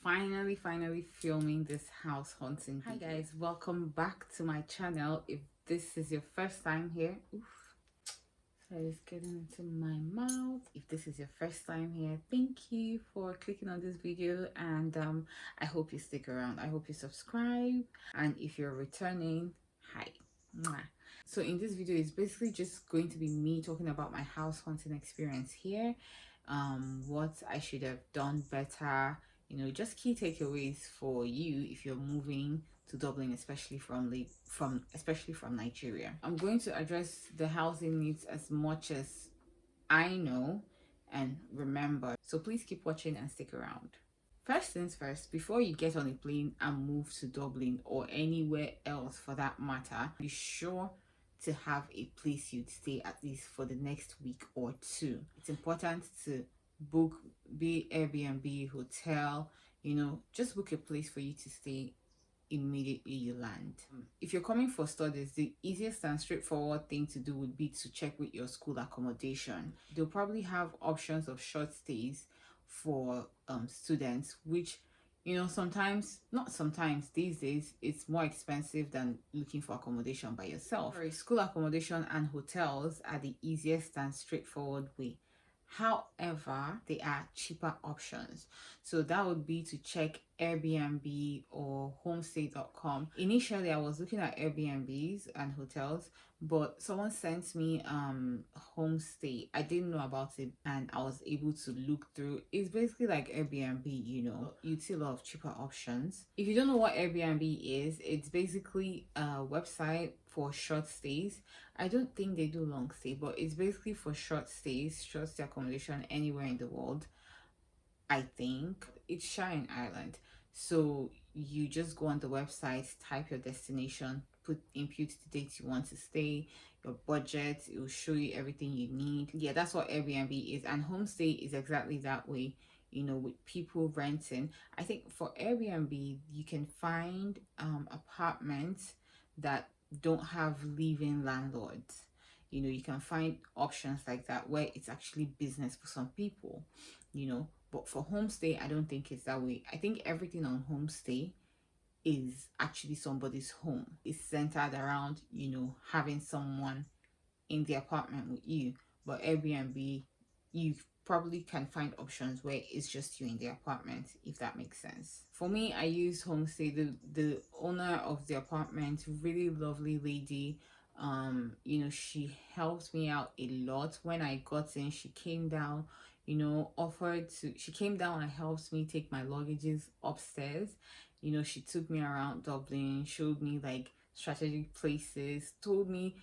finally filming this house hunting video. Hi guys, welcome back to my channel. If this is your first time here, sorry, it's getting into my mouth. If this is your first time here, thank you for clicking on this video, and I hope you stick around. I hope you subscribe, and if you're returning, hi. Mwah. So in this video, it's basically just going to be me talking about my house hunting experience here, what I should have done better, just key takeaways for you if you're moving to Dublin, especially from Nigeria. I'm going to address the housing needs as much as I know and remember, so please keep watching and stick around. First things first, before you get on a plane and move to Dublin or anywhere else for that matter, be sure to have a place you'd stay at least for the next week or two. It's important to book, be Airbnb, hotel, just book a place for you to stay immediately you land. If you're coming for studies, the easiest and straightforward thing to do would be to check with your school accommodation. They'll probably have options of short stays for students, which sometimes these days it's more expensive than looking for accommodation by yourself. Sorry, school accommodation and hotels are the easiest and straightforward way. However, there are cheaper options. So that would be to check Airbnb or homestay.com. Initially, I was looking at Airbnbs and hotels, but someone sent me homestay. I didn't know about it, and I was able to look through. It's basically like Airbnb, you'd see a lot of cheaper options. If you don't know what Airbnb is, it's basically a website for short stays. I don't think they do long stay, but it's basically for short stay accommodation anywhere in the world. I think it's shared in Ireland. So you just go on the website, type your destination, input the date you want to stay, your budget. It will show you everything you need. Yeah, that's what Airbnb is. And homestay is exactly that way, with people renting. I think for Airbnb, you can find apartments that don't have live-in landlords. You can find options like that where it's actually business for some people, but for homestay, I don't think it's that way. I think everything on homestay is actually somebody's home. It's centered around, having someone in the apartment with you. But Airbnb, you probably can find options where it's just you in the apartment, if that makes sense. For me, I use homestay. The owner of the apartment, really lovely lady. She helped me out a lot. When I got in, she came down, she came down and helped me take my luggages upstairs. She took me around Dublin, showed me like strategic places, told me,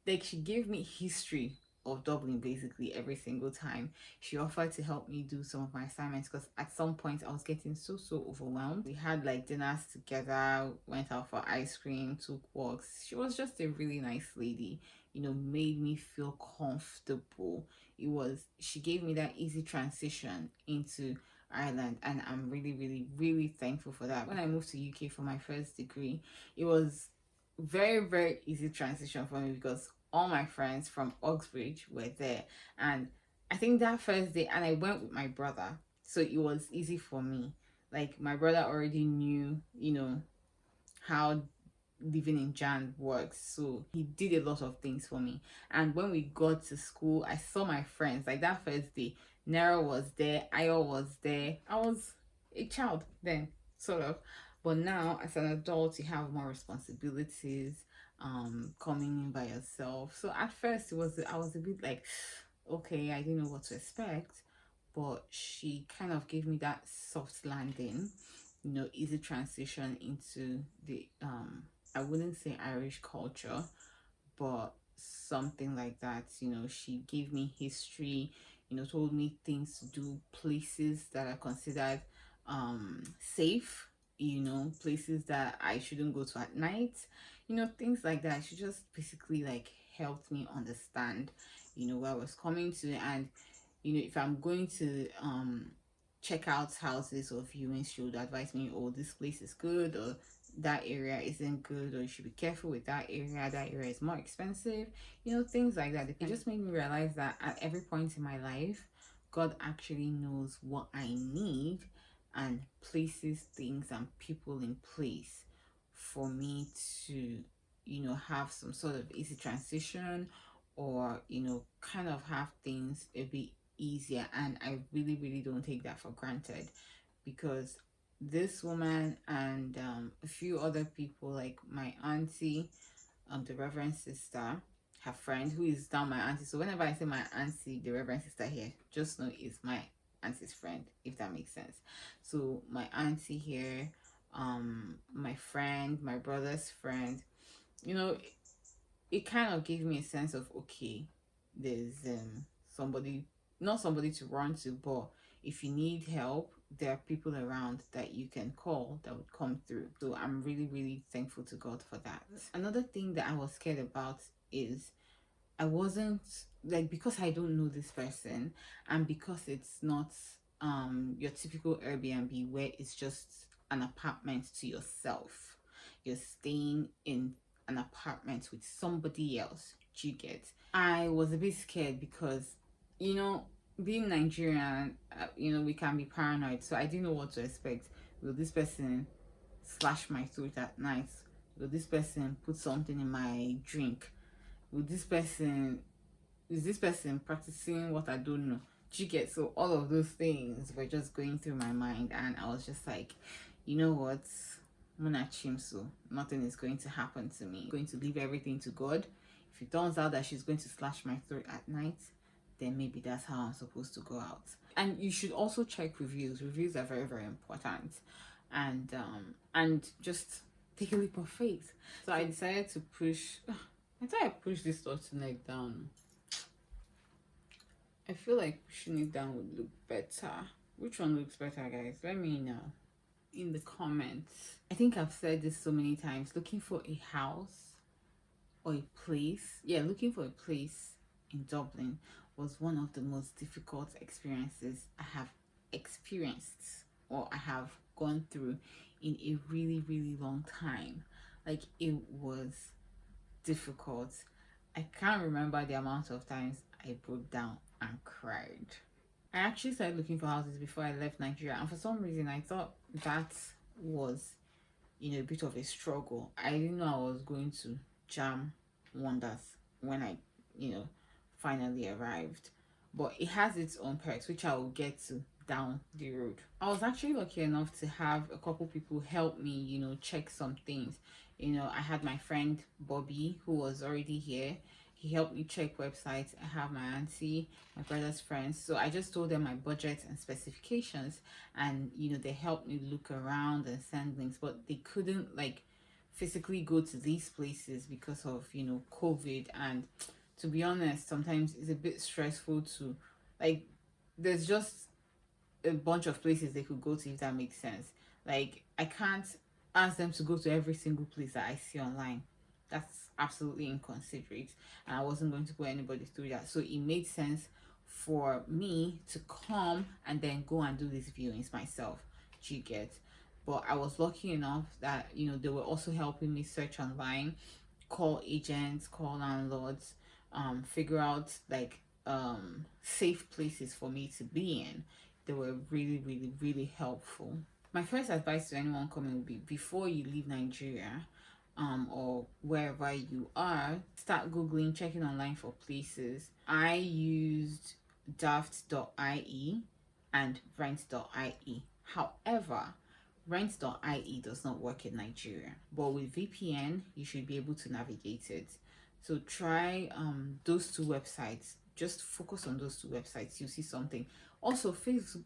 like, she gave me history of Dublin basically every single time. She offered to help me do some of my assignments because at some point I was getting so overwhelmed. We had like dinners together, went out for ice cream, took walks. She was just a really nice lady, made me feel comfortable. She gave me that easy transition into Ireland, and I'm really thankful for that. When I moved to UK for my first degree, it was very easy transition for me because all my friends from Uxbridge were there, and I think that first day, and I went with my brother, so it was easy for me. Like, my brother already knew how living in Jan works, so he did a lot of things for me. And when we got to school, I saw my friends. Like, that first day, Nera was there, Ayo was there. I was a child then, sort of, but now as an adult you have more responsibilities, coming in by yourself. So at first I was a bit like, okay, I didn't know what to expect, but she kind of gave me that soft landing, easy transition into the I wouldn't say Irish culture, but something like that. She gave me history, told me things to do, places that are considered safe, places that I shouldn't go to at night, things like that. She just basically like helped me understand, where I was coming to. And if I'm going to check out houses or viewings, she would advise me, oh, this place is good, or that area isn't good, or you should be careful with that area is more expensive, things like that. It just made me realize that at every point in my life, God actually knows what I need, and places things and people in place for me to, have some sort of easy transition, or, kind of have things a bit easier. And I really, really don't take that for granted, because this woman and a few other people, like my auntie, the Reverend Sister, her friend, who is now my auntie. So whenever I say my auntie, the Reverend Sister here, just know it's my auntie's friend, if that makes sense. So my auntie here, my friend, my brother's friend, you know, it kind of gave me a sense of, okay, there's somebody, not somebody to run to, but if you need help, there are people around that you can call that would come through. So I'm really, really thankful to God for that. Another thing that I was scared about is I wasn't, like, because I don't know this person, and because it's not your typical Airbnb where it's just an apartment to yourself. You're staying in an apartment with somebody else. Do you get? I was a bit scared because, being Nigerian, we can be paranoid. So I didn't know what to expect. Will this person slash my throat at night? Will this person put something in my drink? Will this person is this person practicing what I don't know? Do you get? So all of those things were just going through my mind, and I was just like, you know what, Muna Chimso, nothing is going to happen to me. I'm going to leave everything to God. If it turns out that she's going to slash my throat at night, then maybe that's how I'm supposed to go out. And you should also check reviews. Reviews are very, very important, and just take a leap of faith. So I decided to push. I thought I pushed this turtleneck down. I feel like pushing it down would look better. Which one looks better, guys? Let me know in the comments. I think I've said this so many times. Looking for a house or a place. Yeah, looking for a place in Dublin was one of the most difficult experiences I have experienced, or I have gone through in a really, really long time. Like, it was difficult. I can't remember the amount of times I broke down and cried. I actually started looking for houses before I left Nigeria, and for some reason I thought that was, a bit of a struggle. I didn't know I was going to jam wonders when I, finally arrived. But it has its own perks, which I will get to down the road. I was actually lucky enough to have a couple people help me, check some things. I had my friend Bobby, who was already here. He helped me check websites. I have my auntie, my brother's friends. So I just told them my budget and specifications, and they helped me look around and send links, but they couldn't physically go to these places because of COVID. And to be honest, sometimes it's a bit stressful to, there's just a bunch of places they could go to, if that makes sense. Like, I can't ask them to go to every single place that I see online. That's absolutely inconsiderate, and I wasn't going to put anybody through that. So it made sense for me to come and then go and do these viewings myself. Do you get? But I was lucky enough that they were also helping me search online, call agents, call landlords, figure out safe places for me to be in. They were really, really, really helpful. My first advice to anyone coming would be, before you leave Nigeria, or wherever you are, start googling, checking online for places. I used daft.ie and rent.ie. However, rent.ie does not work in Nigeria, but with VPN you should be able to navigate it. So try those two websites. Just focus on those two websites. You'll see something. Also, Facebook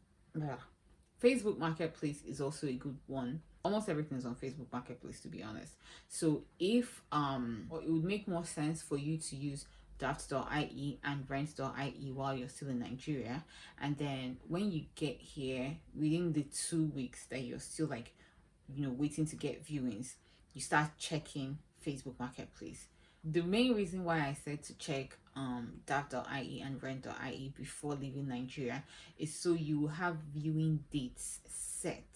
Marketplace is also a good one. Almost everything is on Facebook Marketplace, to be honest. So if or it would make more sense for you to use daft.ie and rent.ie while you're still in Nigeria, and then when you get here, within the 2 weeks that you're still waiting to get viewings, you start checking Facebook Marketplace. The main reason why I said to check daft.ie and rent.ie before leaving Nigeria is so you have viewing dates set,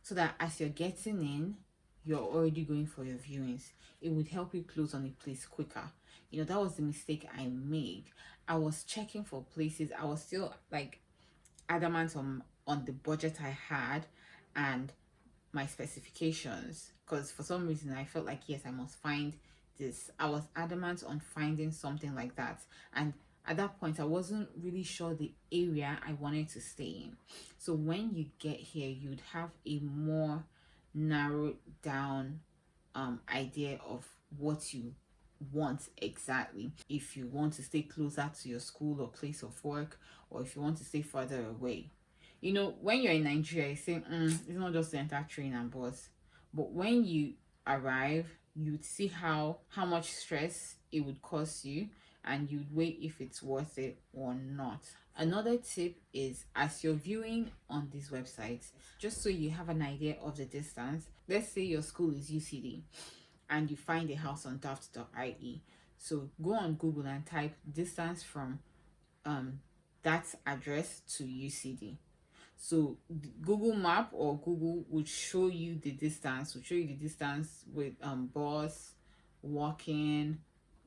so that as you're getting in, you're already going for your viewings. It would help you close on a place quicker. That was the mistake I made. I was checking for places. I was still adamant on the budget I had and my specifications, because for some reason I felt like, yes, I must find this. I was adamant on finding something like that, and at that point I wasn't really sure the area I wanted to stay in. So when you get here, you'd have a more narrowed down idea of what you want exactly. If you want to stay closer to your school or place of work, or if you want to stay further away. You know, when you're in Nigeria, you say, it's not just to enter train and bus. But when you arrive, you'd see how much stress it would cause you, and you'd weigh if it's worth it or not. Another tip is, as you're viewing on these websites, just so you have an idea of the distance, let's say your school is UCD and you find a house on daft.ie. So go on Google and type distance from that address to UCD. So Google Map or Google would show you the distance, with bus, walking,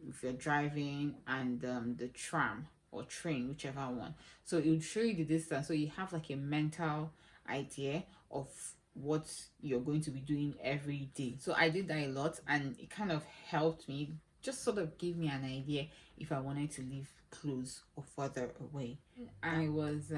if you're driving, and the tram or train, whichever one. So it would show you the distance, so you have like a mental idea of what you're going to be doing every day. So I did that a lot, and it kind of helped me, just sort of give me an idea if I wanted to live close or further away. I was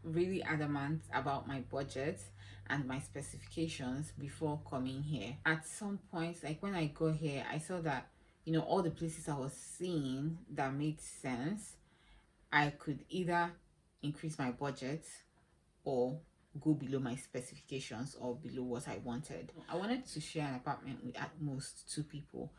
really adamant about my budget and my specifications before coming here. At some point, like when I got here, I saw that, you know, all the places I was seeing that made sense, I could either increase my budget or go below my specifications or below what I wanted. I wanted to share an apartment with at most 2 people,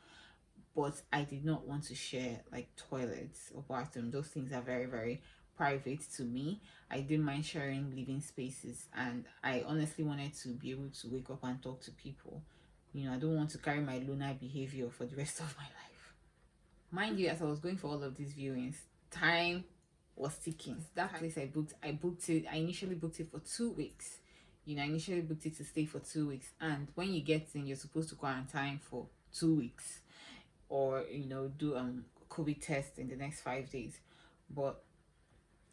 but I did not want to share like toilets or bathroom. Those things are very, very private to me. I didn't mind sharing living spaces, and I honestly wanted to be able to wake up and talk to people. You know, I don't want to carry my loner behavior for the rest of my life. Mind you, as I was going for all of these viewings, time was ticking. That place I initially booked it for 2 weeks. You know, I initially booked it to stay for 2 weeks, and when you get in, you're supposed to quarantine for 2 weeks, or you know, do COVID test in the next 5 days. But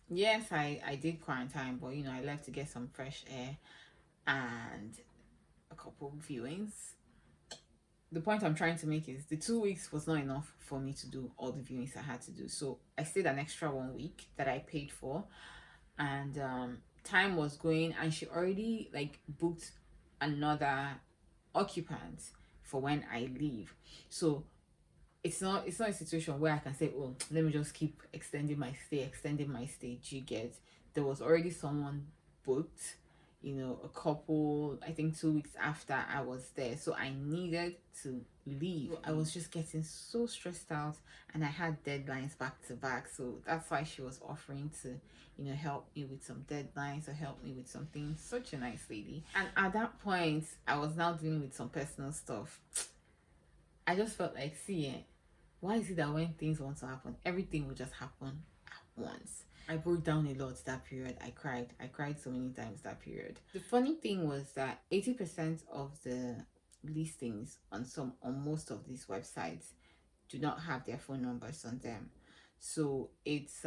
yes, I did quarantine, but you know, I left to get some fresh air and a couple of viewings. The point I'm trying to make is the 2 weeks was not enough for me to do all the viewings I had to do, so I stayed an extra 1 week that I paid for, and time was going, and she already like booked another occupant for when I leave. So it's not a situation where I can say, oh, let me just keep extending my stay. Do you get? There was already someone booked, you know, a couple, I think 2 weeks after I was there, so I needed to leave. I was just getting so stressed out, and I had deadlines back to back, so that's why she was offering to, you know, help me with some deadlines or help me with something. Such a nice lady. And at that point, I was now dealing with some personal stuff. I just felt like, see, why is it that when things want to happen, everything will just happen at once? I broke down a lot that period. I cried so many times that period. The funny thing was that 80% of the listings on most of these websites do not have their phone numbers on them. So it's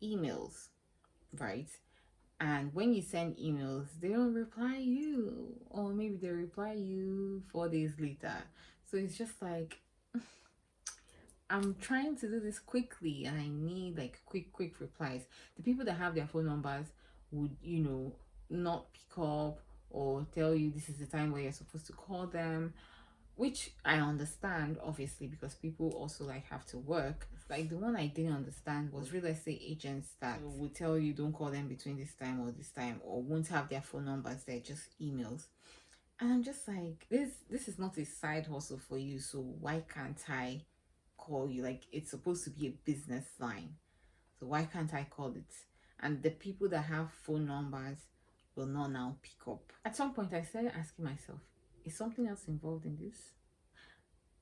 emails, right? And when you send emails, they don't reply you, or maybe they reply you 4 days later. So it's just like, I'm trying to do this quickly, and I need like quick replies. The people that have their phone numbers would, you know, not pick up or tell you this is the time where you're supposed to call them, which I understand, obviously, because people also like have to work. Like the one I didn't understand was real estate agents that would tell you don't call them between this time or this time, or won't have their phone numbers, they're just emails. And I'm just like, this is not a side hustle for you, so why can't I call you? Like, it's supposed to be a business line, so why can't I call it? And the people that have phone numbers will not now pick up. At some point I started asking myself, is something else involved in this?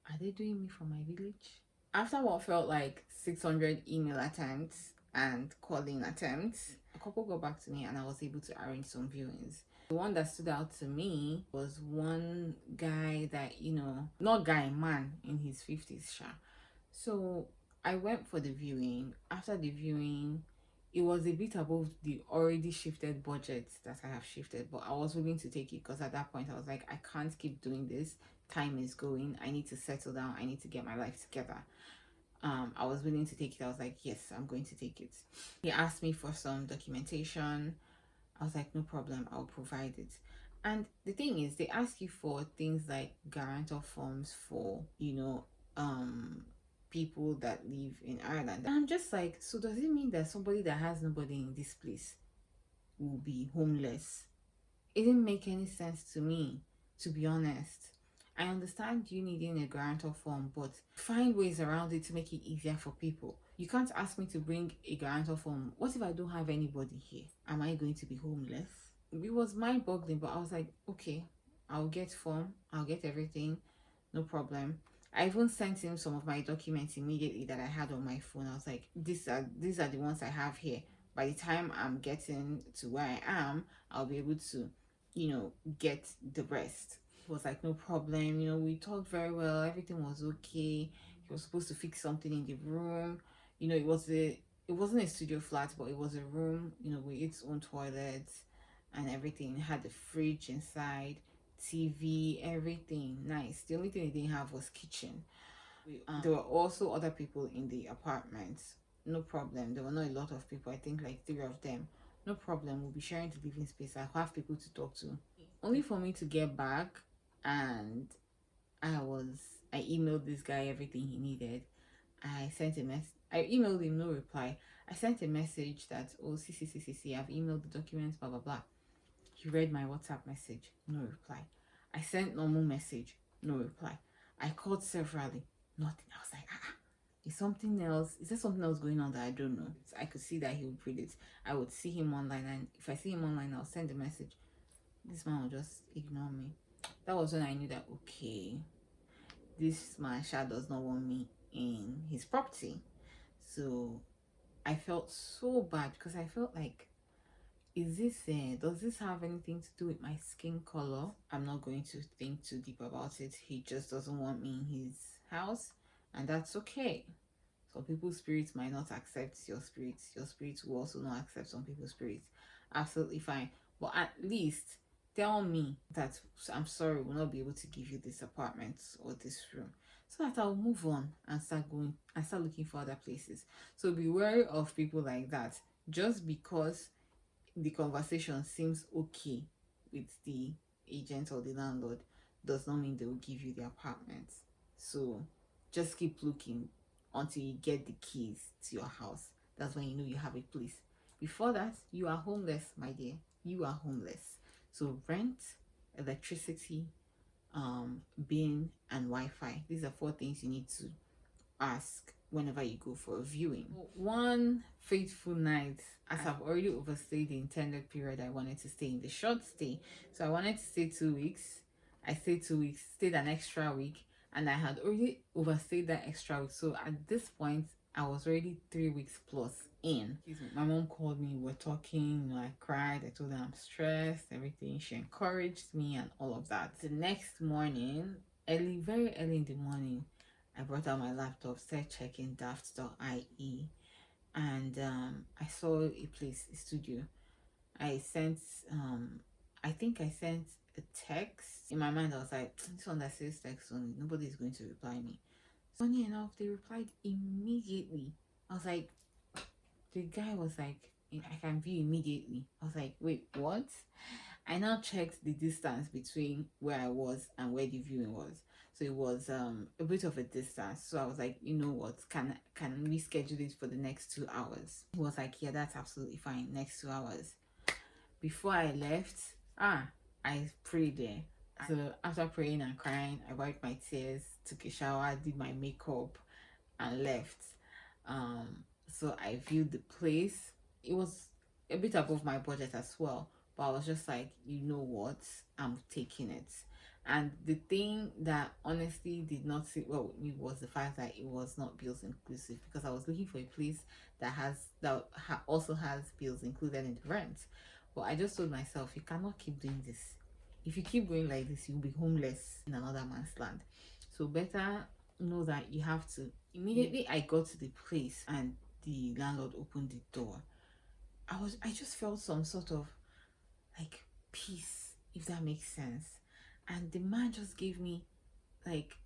Are they doing me from my village? After what felt like 600 email attempts and calling attempts, a couple got back to me, and I was able to arrange some viewings. The one that stood out to me was one guy that, you know, not guy, man in his 50s, sha. So I went for the viewing. After the viewing, it was a bit above the already shifted budget that I have shifted, but I was willing to take it because at that point I was like, I can't keep doing this. Time is going. I need to settle down. I need to get my life together. I was willing to take it. I was like, yes, I'm going to take it. He asked me for some documentation. I was like, no problem, I'll provide it. And the thing is, they ask you for things like guarantor forms for, people that live in Ireland. And I'm just like, so does it mean that somebody that has nobody in this place will be homeless? It didn't make any sense to me, to be honest. I understand you needing a guarantor form, but find ways around it to make it easier for people. You can't ask me to bring a guarantor form. What if I don't have anybody here? Am I going to be homeless? It was mind-boggling, but I was like, okay, I'll get form, I'll get everything, no problem. I even sent him some of my documents immediately that I had on my phone. I was like, these are the ones I have here. By the time I'm getting to where I am, I'll be able to, get the rest. He was like, no problem. We talked very well. Everything was okay. He was supposed to fix something in the room. It wasn't a studio flat, but it was a room, with its own toilet and everything. It had the fridge inside, TV, everything nice. The only thing it didn't have was kitchen. There were also other people in the apartment. No problem. There were not a lot of people. I think like 3 of them. No problem. We'll be sharing the living space. I'll have people to talk to. Only for me to get back, and I emailed this guy everything he needed. I sent a message. I emailed him, no reply. I sent a message that, oh, see, I've emailed the documents, blah blah blah. He read my WhatsApp message, no reply. I sent normal message, no reply. I called severally, nothing. I was like, is something else? Is there something else going on that I don't know? So I could see that he would read it. I would see him online, and if I see him online, I'll send a message. This man will just ignore me. That was when I knew that, okay, this man does not want me in his property. So I felt so bad because I felt like, does this have anything to do with my skin color? I'm not going to think too deep about it. He just doesn't want me in his house, and that's okay. Some people's spirits might not accept your spirits. Your spirits will also not accept some people's spirits. Absolutely fine. But at least tell me that I'm sorry, we'll not be able to give you this apartment or this room, so that I'll move on and start looking for other places. So be wary of people like that. Just because the conversation seems okay with the agent or the landlord does not mean they will give you the apartment. So just keep looking until you get the keys to your house. That's when you know you have a place. Before that, you are homeless, my dear. You are homeless. So rent, electricity, bin, and Wi-Fi. These are 4 things you need to ask whenever you go for a viewing. One fateful night, as I've already overstayed the intended period I wanted to stay in, the short stay. So I wanted to stay 2 weeks. I stayed 2 weeks, stayed an extra week, and I had already overstayed that extra week. So at this point, I was already 3 weeks plus in. My mom called me, we were talking, I cried, I told her I'm stressed, everything. She encouraged me and all of that. The next morning, very early in the morning, I brought out my laptop, started checking daft.ie, and I saw a place, a studio. I think I sent a text. In my mind, I was like, this one that says text only, nobody's going to reply me. Funny enough, they replied immediately. I was like, the guy was like, I can view immediately. I was like, wait, what? I now checked the distance between where I was and where the viewing was. So it was a bit of a distance. So I was like, you know what, can we schedule it for the next 2 hours? He was like, yeah, that's absolutely fine, next 2 hours. Before I left, I prayed there. So after praying and crying, I wiped my tears, took a shower, did my makeup, and left. So I viewed the place. It was a bit above my budget as well, but I was just like, you know what, I'm taking it. And the thing that honestly did not sit well with me was the fact that it was not bills inclusive, because I was looking for a place that also has bills included in the rent. But I just told myself, you cannot keep doing this. If you keep going like this, you'll be homeless in another man's land. So better know that you have to. Immediately I got to the place and the landlord opened the door. I just felt some sort of like peace, if that makes sense. And the man just gave me like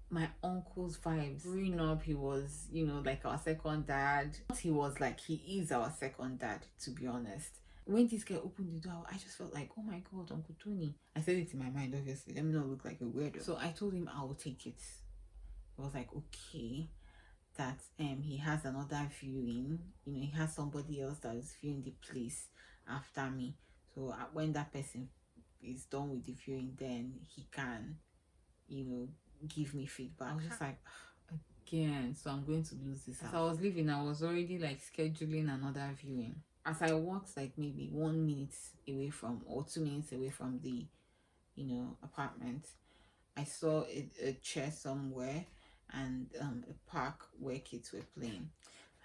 my uncle's vibes. Growing up, he was, like our second dad. He was like, he is our second dad, to be honest. When this guy opened the door, I just felt like, oh my god, Uncle Tony. I said it in my mind, obviously. Let me not look like a weirdo. So I told him I will take it. He was like, okay. That he has another viewing. He has somebody else that is viewing the place after me. So when that person is done with the viewing, then he can, give me feedback. I was just like, again, so I'm going to lose this house. As I was leaving, I was already like scheduling another viewing. As I walked like maybe 1 minute away from, or 2 minutes away from the apartment, I saw a chair somewhere and a park where kids were playing.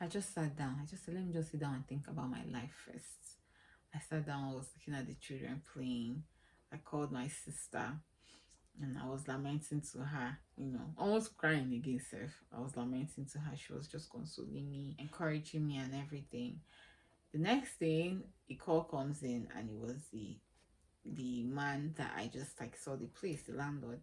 I just sat down. I just said, let me just sit down and think about my life first. I sat down, I was looking at the children playing. I called my sister and I was lamenting to her, almost crying again, Seth. I was lamenting to her. She was just consoling me, encouraging me and everything. The next thing, a call comes in and it was the man that I just like saw the place, the landlord.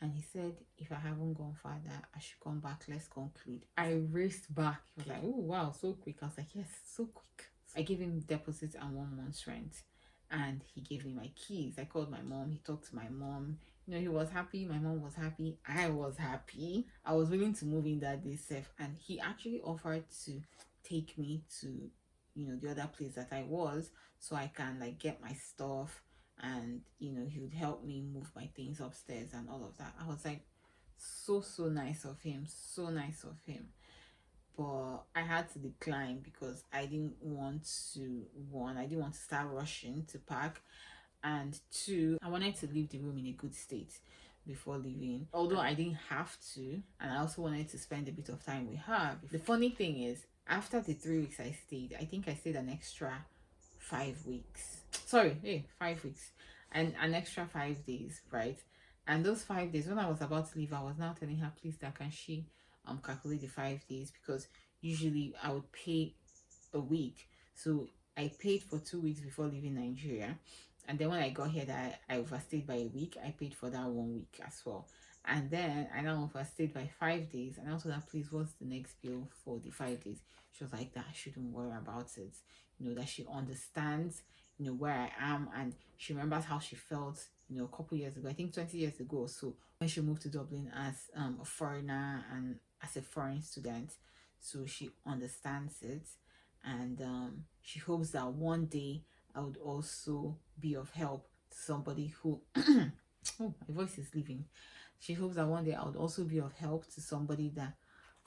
And he said, if I haven't gone further, I should come back. Let's conclude. I raced back. He was like, oh, wow, so quick. I was like, yes, so quick. I gave him deposit and 1 month's rent. And he gave me my keys. I called my mom. He talked to my mom. He was happy. My mom was happy. I was happy. I was willing to move in that day, Seth. And he actually offered to take me to, the other place that I was, so I can like get my stuff. And he would help me move my things upstairs and all of that. I was like, so nice of him, so nice of him. But I had to decline because I didn't want to start rushing to pack, and 2, I wanted to leave the room in a good state before leaving, although I didn't have to. And I also wanted to spend a bit of time with her. The funny thing is, after the 3 weeks I stayed, I think I stayed an extra 5 weeks. Sorry, 5 weeks, and an extra 5 days, right? And those 5 days, when I was about to leave, I was now telling her, please, that can she calculate the 5 days, because usually I would pay a week. So I paid for 2 weeks before leaving Nigeria, and then when I got here, that I overstayed by a week, I paid for that 1 week as well. And then I now overstayed by 5 days, and I told her, please, what's the next bill for the 5 days? She was like, that I shouldn't worry about it, that she understands where I am, and she remembers how she felt a couple years ago, I think 20 years ago or so, when she moved to Dublin as a foreigner and as a foreign student. So she understands it, and she hopes that one day I would also be of help to somebody who oh, my voice is leaving. She hopes that one day I would also be of help to somebody that,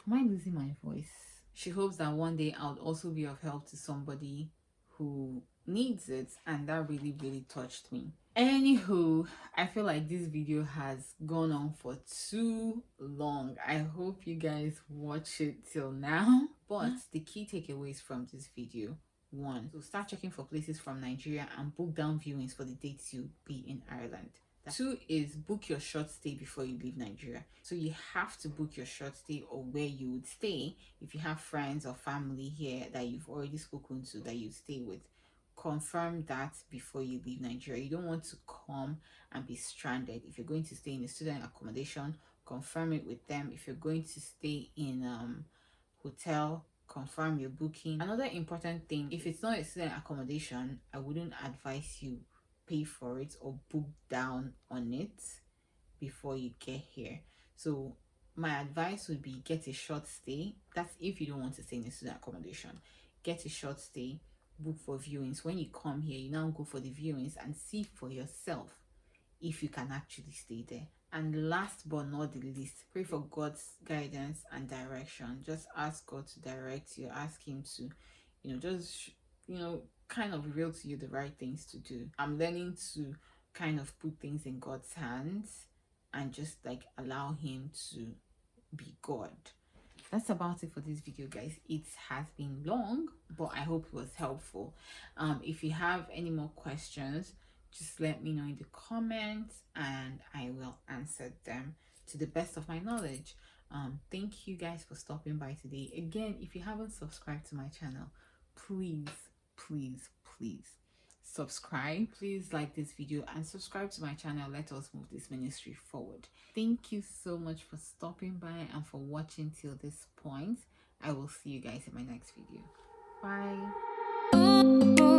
am I losing my voice? She hopes that one day I would also be of help to somebody who needs it, and that really touched me. Anywho, I feel like this video has gone on for too long. I hope you guys watch it till now. But the key takeaways from this video: 1, so start checking for places from Nigeria and book down viewings for the dates you'll be in Ireland. 2 is book your short stay before you leave Nigeria. So you have to book your short stay, or where you would stay if you have friends or family here that you've already spoken to that you stay with. Confirm that before you leave Nigeria. You don't want to come and be stranded. If you're going to stay in a student accommodation, confirm it with them. If you're going to stay in hotel, confirm your booking. Another important thing, if it's not a student accommodation, I wouldn't advise you pay for it or book down on it before you get here. So my advice would be, get a short stay. That's if you don't want to stay in a student accommodation. Get a short stay, book for viewings. When you come here, you now go for the viewings and see for yourself if you can actually stay there. And last but not the least, pray for God's guidance and direction. Just ask God to direct you. Ask him to, kind of reveal to you the right things to do. I'm learning to kind of put things in God's hands and just like allow him to be God. That's about it for this video, guys. It has been long, but I hope it was helpful. If you have any more questions, just let me know in the comments and I will answer them to the best of my knowledge. Thank you guys for stopping by today. Again, if you haven't subscribed to my channel, please please, please subscribe. Please like this video and subscribe to my channel. Let us move this ministry forward. Thank you so much for stopping by and for watching till this point. I will see you guys in my next video. Bye.